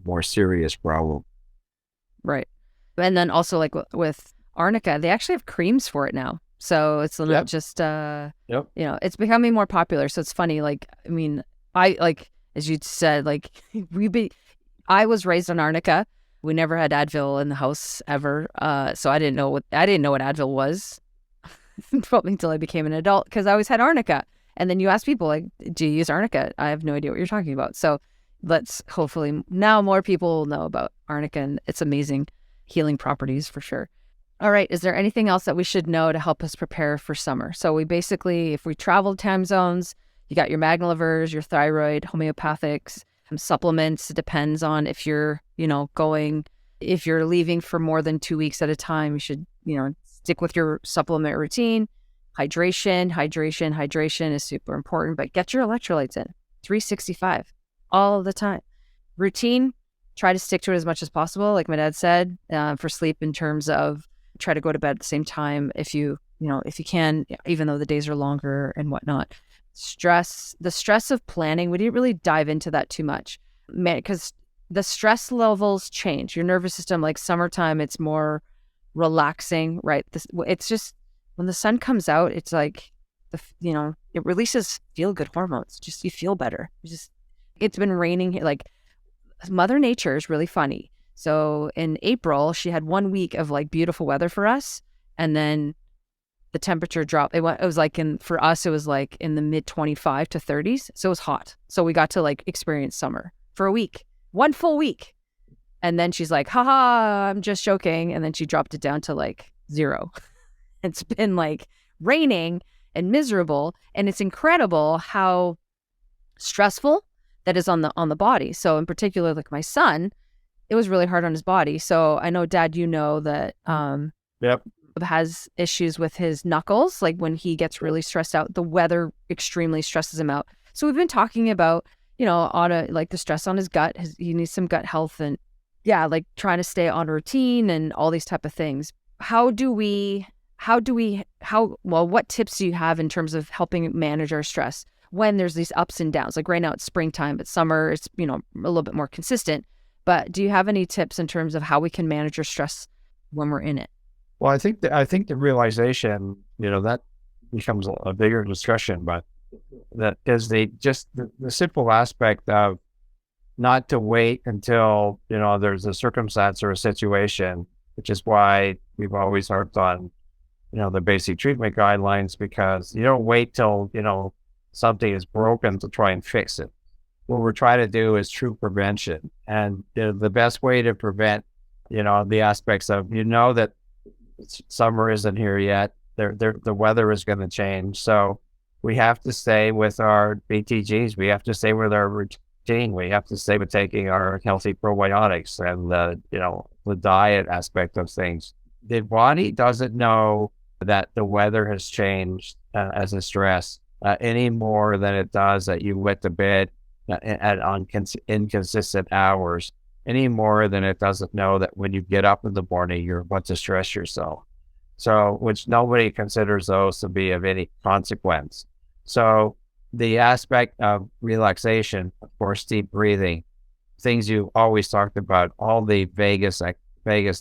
more serious problem. Right. And then also like with arnica, they actually have creams for it now. So it's not just, it's becoming more popular. So it's funny. Like, I like, as you said, like I was raised on arnica. We never had Advil in the house ever. So I didn't know what Advil was probably until I became an adult, because I always had arnica. And then you ask people, like, do you use arnica? I have no idea what you're talking about. So let's hopefully now more people will know about arnica and its amazing healing properties for sure. All right. Is there anything else that we should know to help us prepare for summer? So we basically, if we travel time zones, you got your magnolivers, your thyroid, homeopathics. Supplements, it depends on if you're, if you're leaving for more than 2 weeks at a time, you should, stick with your supplement routine. Hydration is super important, but get your electrolytes in 365 all the time. Routine, try to stick to it as much as possible. Like my dad said, for sleep, in terms of try to go to bed at the same time if you can, even though the days are longer and whatnot. The stress of planning, we didn't really dive into that too much, because the stress levels change. Your nervous system, like summertime, it's more relaxing, right? It's just when the sun comes out, it's like it releases feel good hormones. Just you feel better. It's been raining here. Like Mother Nature is really funny. So in April, she had 1 week of like beautiful weather for us, and then the temperature dropped. It was like for us, it was like in the mid 25 to 30s. So it was hot. So we got to like experience summer for a week, 1 full week. And then she's like, haha, I'm just joking. And then she dropped it down to like 0. It's been like raining and miserable. And it's incredible how stressful that is on the body. So in particular, like my son, it was really hard on his body. So I know, Dad, that Yep. has issues with his knuckles. Like when he gets really stressed out, the weather extremely stresses him out. So we've been talking about, like the stress on his gut. He needs some gut health, and like trying to stay on routine and all these type of things. What tips do you have in terms of helping manage our stress when there's these ups and downs? Like right now it's springtime, but summer it's, a little bit more consistent. But do you have any tips in terms of how we can manage our stress when we're in it? Well, I think the realization, that becomes a bigger discussion, but that is the simple aspect of not to wait until, there's a circumstance or a situation, which is why we've always harped on, the basic treatment guidelines, because you don't wait till, something is broken to try and fix it. What we're trying to do is true prevention. And the best way to prevent, the aspects of, that summer isn't here yet. The weather is going to change. So we have to stay with our BTGs. We have to stay with our routine. We have to stay with taking our healthy probiotics and the diet aspect of things. The body doesn't know that the weather has changed as a stress any more than it does that you went to bed on inconsistent hours, any more than it doesn't know that when you get up in the morning, you're about to stress yourself. So, which nobody considers those to be of any consequence. So the aspect of relaxation, of course, deep breathing, things you always talked about, all the vagus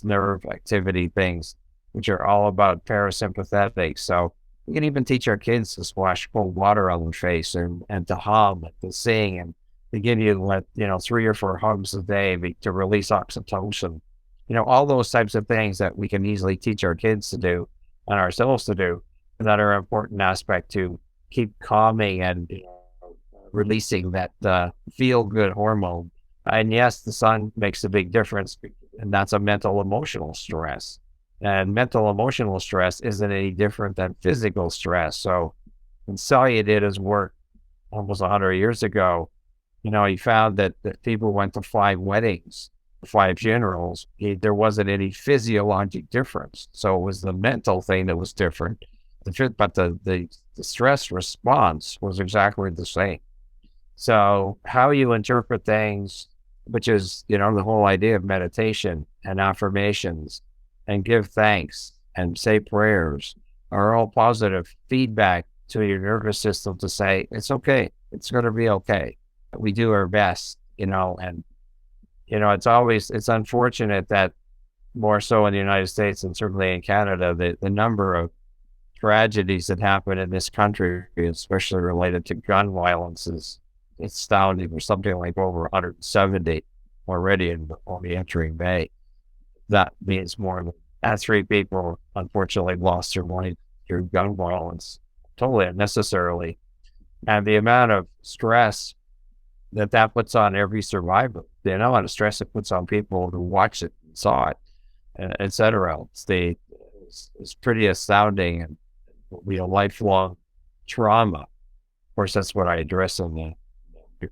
nerve activity things, which are all about parasympathetic. So we can even teach our kids to splash cold water on their face and to hum and to sing and to give you 3 or 4 hugs a day to release oxytocin. All those types of things that we can easily teach our kids to do and ourselves to do, that are an important aspect to keep calming and releasing that feel-good hormone. And yes, the sun makes a big difference, and that's a mental emotional stress. And mental emotional stress isn't any different than physical stress. So when Celia did his work almost 100 years ago, he found that people went to 5 weddings, 5 funerals. There wasn't any physiologic difference. So it was the mental thing that was different. But the stress response was exactly the same. So how you interpret things, which is, the whole idea of meditation and affirmations and give thanks and say prayers, are all positive feedback to your nervous system to say, it's okay. It's going to be okay. We do our best, and, it's unfortunate that more so in the United States and certainly in Canada, the number of tragedies that happen in this country, especially related to gun violence, is astounding. There's something like over 170 already only entering May. That means more than 3 people unfortunately lost their life through gun violence, totally unnecessarily. And the amount of stress that puts on every survivor, the amount of stress it puts on people who watched it, saw it, et cetera. It's pretty astounding, and lifelong trauma. Of course, that's what I address in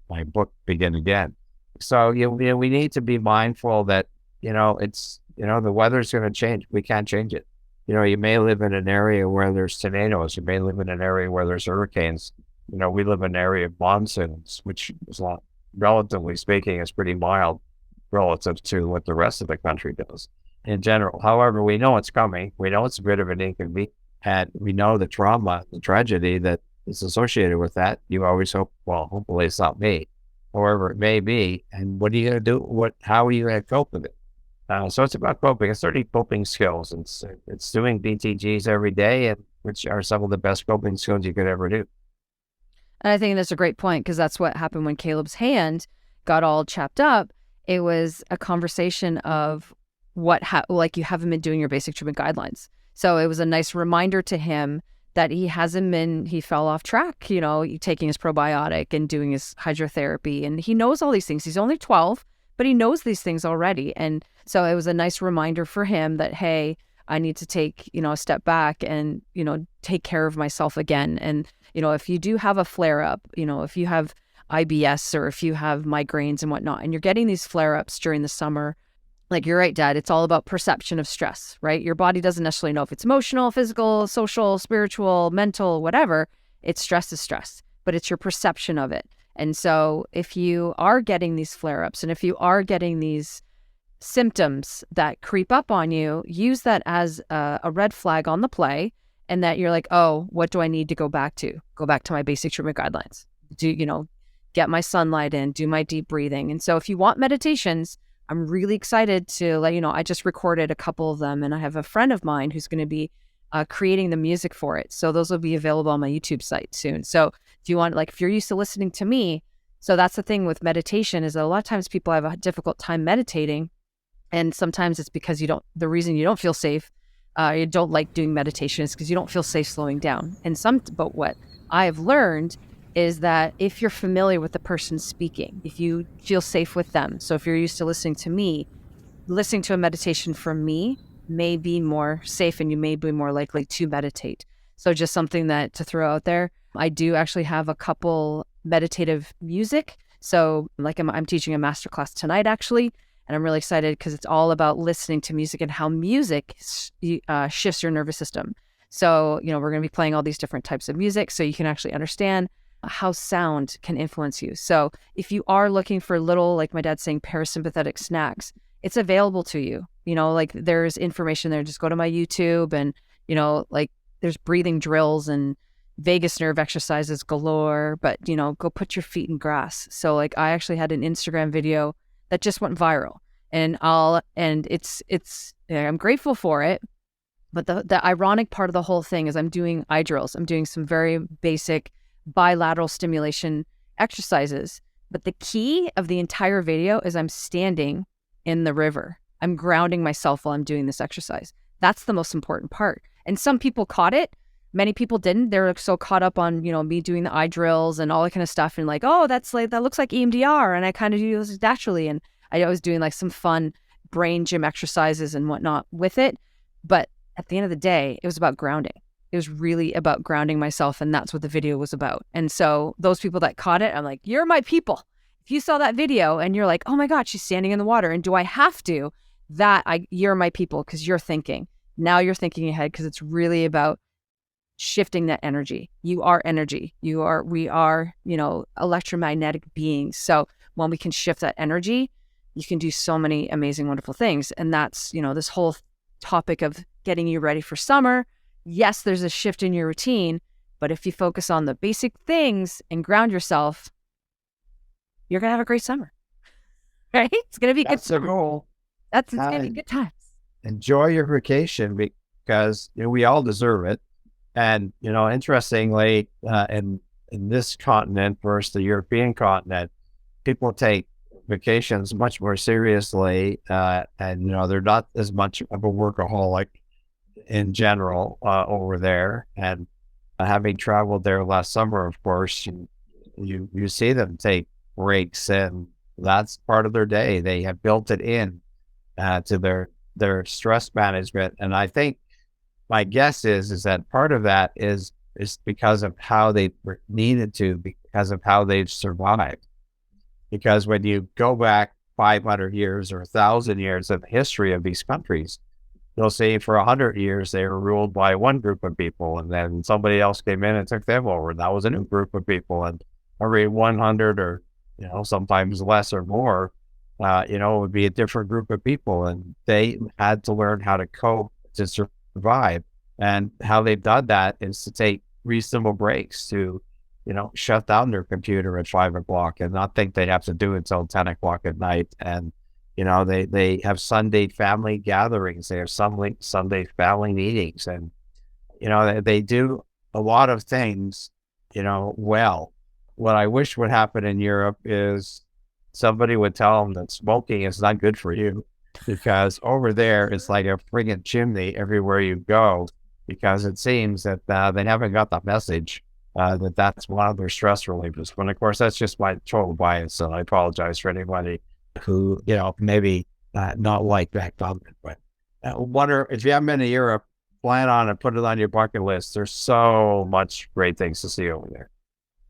my book, Begin Again. So we need to be mindful that the weather's going to change. We can't change it. You may live in an area where there's tornadoes. You may live in an area where there's hurricanes. We live in an area of monsoons, which is not, relatively speaking, is pretty mild relative to what the rest of the country does in general. However, we know it's coming. We know it's a bit of an inconvenience, and we know the trauma, the tragedy that is associated with that. You always hope, well, hopefully it's not me, however it may be. And what are you going to do? How are you going to cope with it? So it's about coping. It's learning coping skills. It's doing BTGs every day, and which are some of the best coping skills you could ever do. And I think that's a great point, because that's what happened when Caleb's hand got all chapped up. It was a conversation of like you haven't been doing your basic treatment guidelines. So it was a nice reminder to him that he fell off track, taking his probiotic and doing his hydrotherapy. And he knows all these things. He's only 12, but he knows these things already. And so it was a nice reminder for him that, hey, I need to take, a step back and, take care of myself again. And, if you do have a flare up, if you have IBS or if you have migraines and whatnot, and you're getting these flare ups during the summer, like you're right, Dad, it's all about perception of stress, right? Your body doesn't necessarily know if it's emotional, physical, social, spiritual, mental, whatever. It's stress is stress, but it's your perception of it. And so if you are getting these flare ups and if you are getting these symptoms that creep up on you, use that as a red flag on the play, and that you're like, oh, what do I need to go back to? Go back to my basic treatment guidelines. Get my sunlight in, do my deep breathing. And so if you want meditations, I'm really excited to let you know, I just recorded a couple of them, and I have a friend of mine who's going to be creating the music for it. So those will be available on my YouTube site soon. So if you want, if you're used to listening to me, so that's the thing with meditation, is that a lot of times people have a difficult time meditating. And sometimes it's because the reason you don't feel safe, you don't like doing meditation, is because you don't feel safe slowing down. But what I have learned is that if you're familiar with the person speaking, if you feel safe with them, so if you're used to listening to me, listening to a meditation from me may be more safe, and you may be more likely to meditate. So just something that to throw out there. I do actually have a couple meditative music. So I'm teaching a masterclass tonight, actually. And I'm really excited because it's all about listening to music and how music shifts your nervous system. So, we're going to be playing all these different types of music so you can actually understand how sound can influence you. So if you are looking for little, like my dad's saying, parasympathetic snacks, it's available to you. There's information there. Just go to my YouTube and, there's breathing drills and vagus nerve exercises galore, but, go put your feet in grass. So I actually had an Instagram video that just went viral, and I'm grateful for it. But the ironic part of the whole thing is I'm doing eye drills. I'm doing some very basic bilateral stimulation exercises. But the key of the entire video is I'm standing in the river. I'm grounding myself while I'm doing this exercise. That's the most important part. And some people caught it. Many people didn't. They're so caught up on, me doing the eye drills and all that kind of stuff. And that looks like EMDR. And I kind of do this naturally. And I was doing some fun brain gym exercises and whatnot with it. But at the end of the day, it was about grounding. It was really about grounding myself. And that's what the video was about. And so those people that caught it, I'm like, you're my people. If you saw that video and you're like, oh my God, she's standing in the water. And do I have to? You're my people, because you're thinking. Now you're thinking ahead, because it's really about shifting that energy. You are energy. We are, electromagnetic beings. So when we can shift that energy, you can do so many amazing, wonderful things. And that's, this whole topic of getting you ready for summer. Yes, there's a shift in your routine, but if you focus on the basic things and ground yourself, you're going to have a great summer, right? It's going to be good. That's the goal. It's going to be good times. Enjoy your vacation, because we all deserve it. And, interestingly, in this continent versus the European continent, people take vacations much more seriously. And, they're not as much of a workaholic in general over there. And having traveled there last summer, of course, you see them take breaks, and that's part of their day. They have built it in to their stress management. And I think my guess is that part of that is because of how they needed to, because of how they've survived. because when you go back 500 years or 1,000 years in the history of these countries, you'll see for 100 years they were ruled by one group of people, and then somebody else came in and took them over, and that was a new group of people. And every 100 or sometimes less or more, it would be a different group of people, and they had to learn how to cope to survive. And how they've done that is to take reasonable breaks to, shut down their computer at 5 o'clock and not think they have to do it until 10 o'clock at night. And, they have Sunday family gatherings. They have Sunday family meetings, and, they do a lot of things, well. What I wish would happen in Europe is somebody would tell them that smoking is not good for you, because over there it's like a friggin' chimney everywhere you go, because it seems that they haven't got the message that that's one of their stress relievers. But of course, that's just my total bias, and I apologize for anybody who, maybe not like that comment. But wonder if you haven't been to Europe, plan on it, put it on your bucket list. There's so much great things to see over there.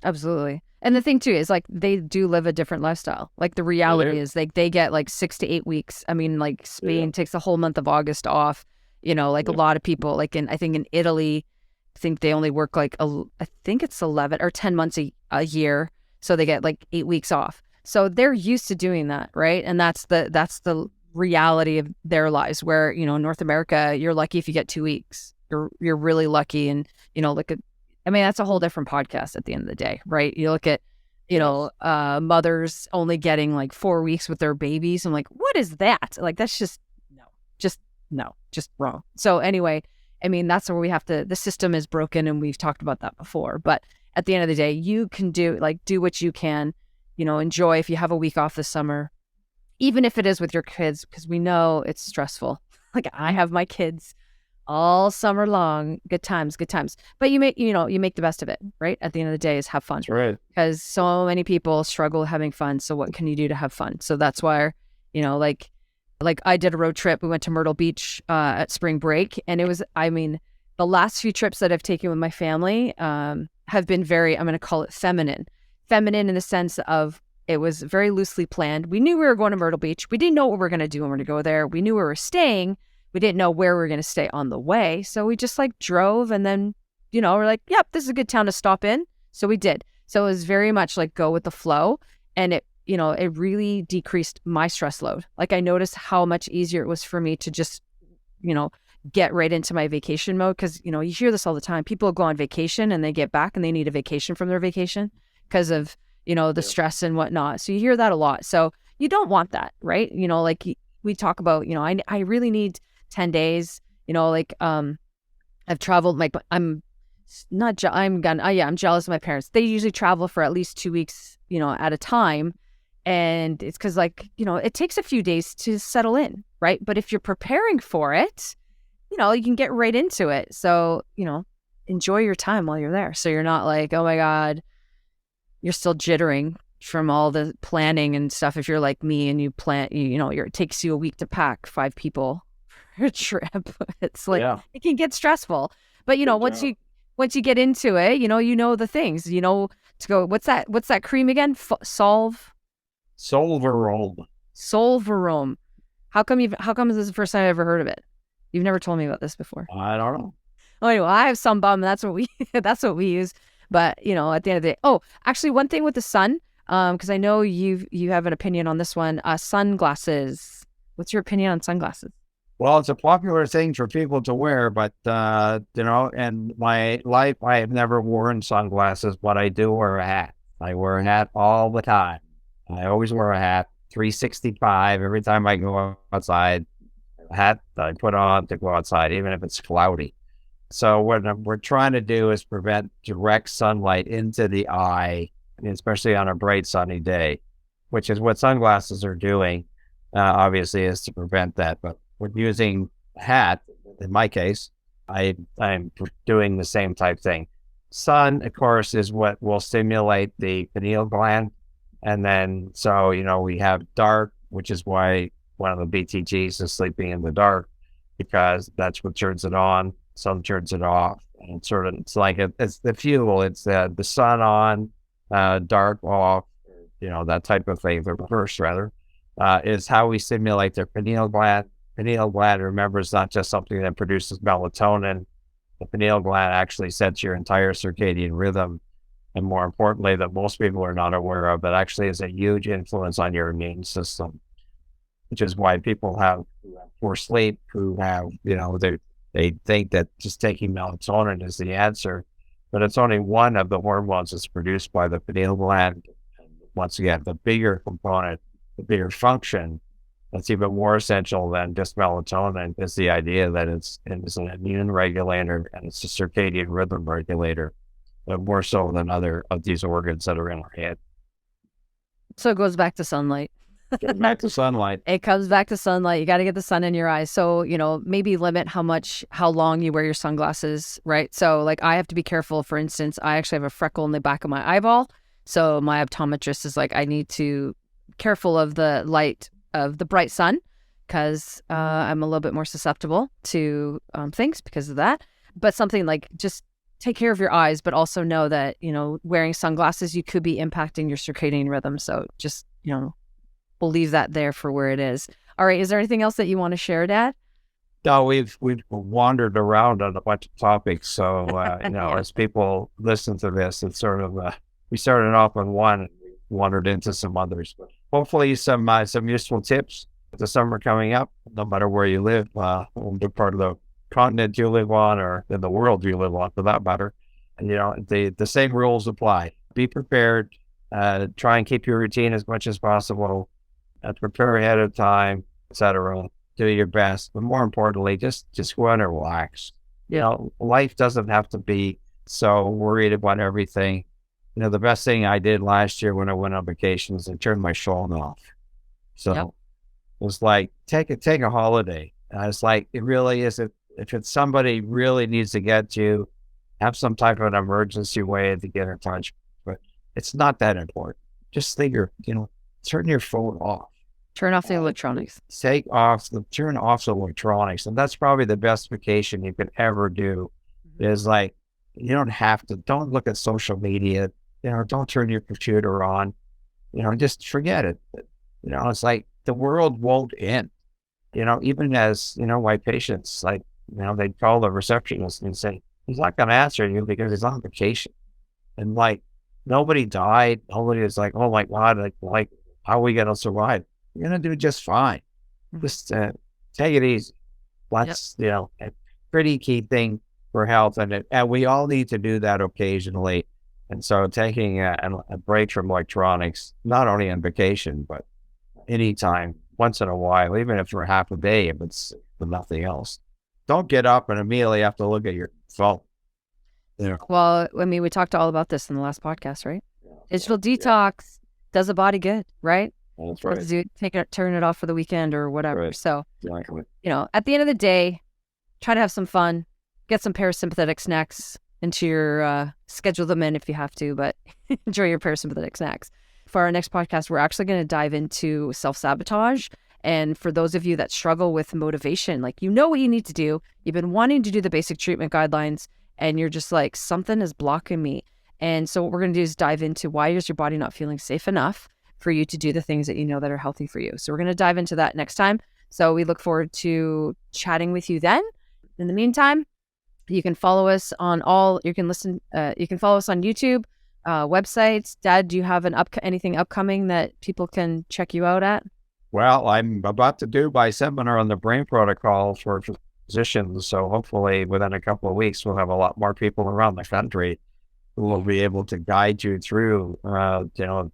Absolutely. And the thing too is like they do live a different lifestyle. Like the reality is like they get like 6 to 8 weeks. I mean, like Spain takes the whole month of August off. A lot of people, like I think in Italy, I think they only work like I think it's 11 or 10 months a year, so they get like 8 weeks off. So they're used to doing that, right? And that's the reality of their lives. Where in North America, you're lucky if you get 2 weeks. You're really lucky, and that's a whole different podcast at the end of the day, right? You look at, mothers only getting like 4 weeks with their babies. I'm like, what is that? Like, that's just wrong. So anyway, that's where we have to, the system is broken, and we've talked about that before. But at the end of the day, you can do what you can, enjoy if you have a week off this summer, even if it is with your kids, because we know it's stressful. Like I have my kids all summer long, good times. But you make the best of it, right? At the end of the day is have fun. That's right. Because so many people struggle having fun. So what can you do to have fun? So that's why, like I did a road trip. We went to Myrtle Beach at spring break. And it was, the last few trips that I've taken with my family have been very, I'm going to call it feminine in the sense of it was very loosely planned. We knew we were going to Myrtle Beach. We didn't know what we were going to do when we were going to go there. We knew we were staying. We didn't know where we were going to stay on the way. So we just like drove, and then, we're like, yep, this is a good town to stop in. So we did. So it was very much like go with the flow. And it really decreased my stress load. Like I noticed how much easier it was for me to just, get right into my vacation mode. Cause you hear this all the time. People go on vacation and they get back and they need a vacation from their vacation because of, the stress and whatnot. So you hear that a lot. So you don't want that, right? Like we talk about, I really need 10 days, I've traveled, I'm jealous of my parents. They usually travel for at least 2 weeks, at a time. And it's because it takes a few days to settle in, right? But if you're preparing for it, you can get right into it. So, enjoy your time while you're there. So you're not like, oh my God, you're still jittering from all the planning and stuff. If you're like me and you plan, it takes you a week to pack 5 people for a trip. It's like, It can get stressful. But, once you get into it, the things, to go, what's that cream again? Solverome. How come this is the first time I ever heard of it? You've never told me about this before. I don't know. Well, anyway, I have Sun Bum, and that's what we use. But, at the end of the day, actually one thing with the sun, because I know you have an opinion on this one, sunglasses. What's your opinion on sunglasses? Well, it's a popular thing for people to wear, but, in my life, I have never worn sunglasses, but I do wear a hat. I wear a hat all the time. I always wear a hat, 365 every time I go outside. A hat that I put on to go outside, even if it's cloudy. So what we're trying to do is prevent direct sunlight into the eye, especially on a bright sunny day, which is what sunglasses are doing, obviously, is to prevent that. But with using a hat, in my case, I'm doing the same type thing. Sun, of course, is what will stimulate the pineal gland. And then, so, we have dark, which is why one of the BTGs is sleeping in the dark, because that's what turns it on. Some turns it off. And it's like it's the fuel. It's the sun on, dark off, that type of thing, the reverse rather, is how we stimulate their pineal gland. Pineal gland, remember, is not just something that produces melatonin. The pineal gland actually sets your entire circadian rhythm. And more importantly, that most people are not aware of, that actually is a huge influence on your immune system, which is why people who have poor sleep, who have, they think that just taking melatonin is the answer, but it's only one of the hormones that's produced by the pineal gland. And once again, the bigger component, the bigger function that's even more essential than just melatonin is the idea that it's an immune regulator and it's a circadian rhythm regulator, but more so than other of these organs that are in our head. So it goes back to sunlight. Back to sunlight. It comes back to sunlight. You got to get the sun in your eyes. So, maybe limit how long you wear your sunglasses, right? So like I have to be careful. For instance, I actually have a freckle in the back of my eyeball. So my optometrist is like, I need to careful of the light of the bright sun because I'm a little bit more susceptible to things because of that. But something like just take care of your eyes, but also know that, wearing sunglasses, you could be impacting your circadian rhythm. So just, we'll leave that there for where it is. All right. Is there anything else that you want to share, Dad? No, we've wandered around on a bunch of topics. So, as people listen to this, it's sort of, we started off on one and wandered into some others, but hopefully some useful tips with the summer coming up, no matter where you live, what part of the continent you live on or in the world you live on for that matter. And, the same rules apply. Be prepared, try and keep your routine as much as possible, prepare ahead of time, etc. Do your best, but more importantly, just go out and relax. Life doesn't have to be so worried about everything. The best thing I did last year when I went on vacation was I turned my phone off. So it was like, take a holiday. And it's like, it really is. If it's somebody really needs to get you, have some type of an emergency way to get in touch, but it's not that important. Just think turn your phone off. Turn off the electronics. Turn off the electronics. And that's probably the best vacation you could ever do. Is like, don't look at social media, don't turn your computer on, just forget it. It's like the world won't end. Even as, my patients, like, they call the receptionist and say, he's not going to answer you because he's on vacation. And like, nobody died. Nobody is like, oh my God, like, how are we going to survive? You're going to do just fine. Just take it easy. That's, a pretty key thing for health. And we all need to do that occasionally. And so taking a break from electronics, not only on vacation, but anytime, once in a while, even if for half a day, if it's for nothing else. Don't get up and immediately have to look at your phone. Well, I mean, we talked all about this in the last podcast, right? Digital detox does the body good, right? That's right. Turn it off for the weekend or whatever. Right. So, Exactly. At the end of the day, try to have some fun, get some parasympathetic snacks into your, schedule them in if you have to, but enjoy your parasympathetic snacks. For our next podcast, we're actually going to dive into self-sabotage. And for those of you that struggle with motivation, like, what you need to do, you've been wanting to do the basic treatment guidelines, and you're just like, something is blocking me. And so what we're going to do is dive into why is your body not feeling safe enough for you to do the things that that are healthy for you. So we're going to dive into that next time. So we look forward to chatting with you then. In the meantime, you can follow us on you can follow us on YouTube, websites. Dad, do you have anything upcoming that people can check you out at? Well, I'm about to do my seminar on the brain protocol for physicians. So hopefully within a couple of weeks, we'll have a lot more people around the country who will be able to guide you through,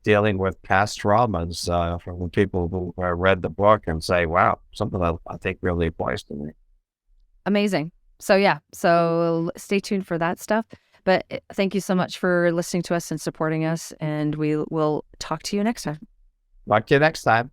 dealing with past traumas from people who read the book and say, wow, something that I think really applies to me. Amazing. So stay tuned for that stuff. But thank you so much for listening to us and supporting us. And we will talk to you next time. Talk to you next time.